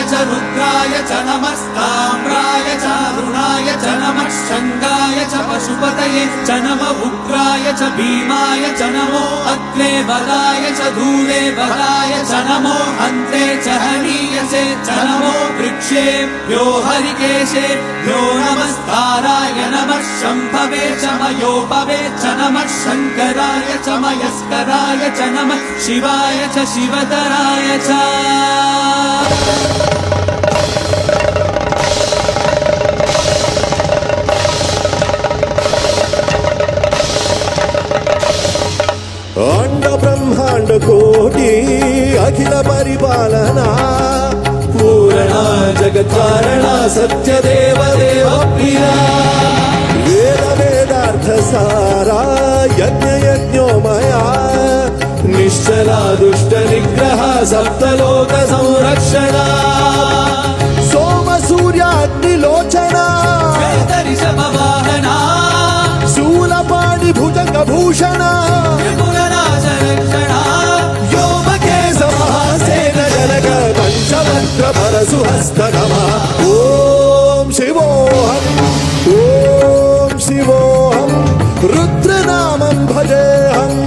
च रुद्राय च नमस्ताम्राय च अरुणाय च नमः शङ्गाय च पशुपतये च नम उग्राय च भीमाय च नमो अग्ने वराय च धूले वराय च नमो अन्ते च हनीयसे च नमो वृक्षेभ्यो हरिकेशेभ्यो नमस्ताराय नमः शम्भवे च मयोपवे च नमः शङ्कराय च मयस्कराय च नमः शिवाय च शिवतराय च अंड ब्रह्मांड कोटि अखिल परिपालना पूरणा जगत्कारणा सत्यदेव देव प्रिया वेद वेदार्थ सारा यज्ञ यज्ञोमया निश्चला दुष्ट निग्रह सप्तलोक संरक्षणा सोम सूर्याग्निलोचना ऋषभवाहना शूलपाणि भुजंग भूषणा पंचमंत्र परशुहस्त नमः ओम शिवोहम रुद्रनामं भजेहम्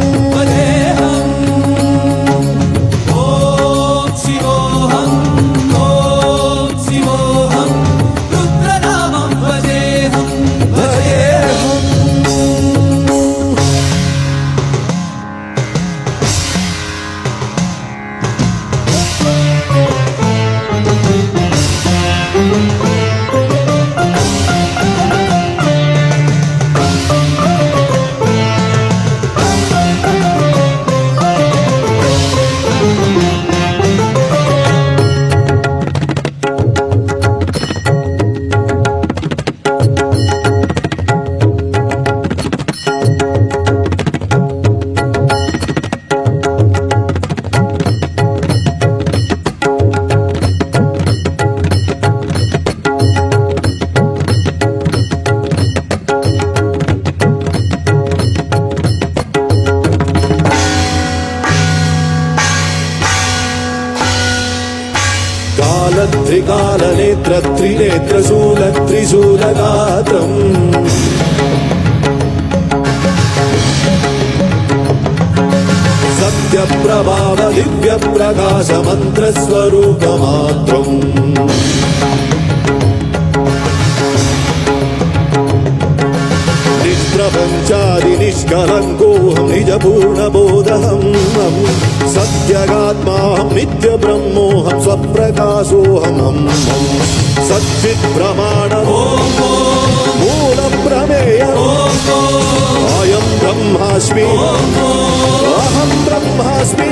ओम शिवोहम रुद्रनामं भजेहम् त्रिकालनेत्र त्रिनेत्रशूल त्रिशूलगात्रम् सत्यप्रभाव दिव्यप्रकाश मन्त्रस्वरूपमात्रम् निष्प्रपञ्चादि निष्कलङ्कोऽहं निजपूर्णबोधहम् सत्यगात्माहं नित्यब्रह्मोऽहं स्वप्रकाशोऽहं सच्चित्प्रमाणम् मूलप्रमेयम् अयं ब्रह्मास्मि अहं ब्रह्मास्मि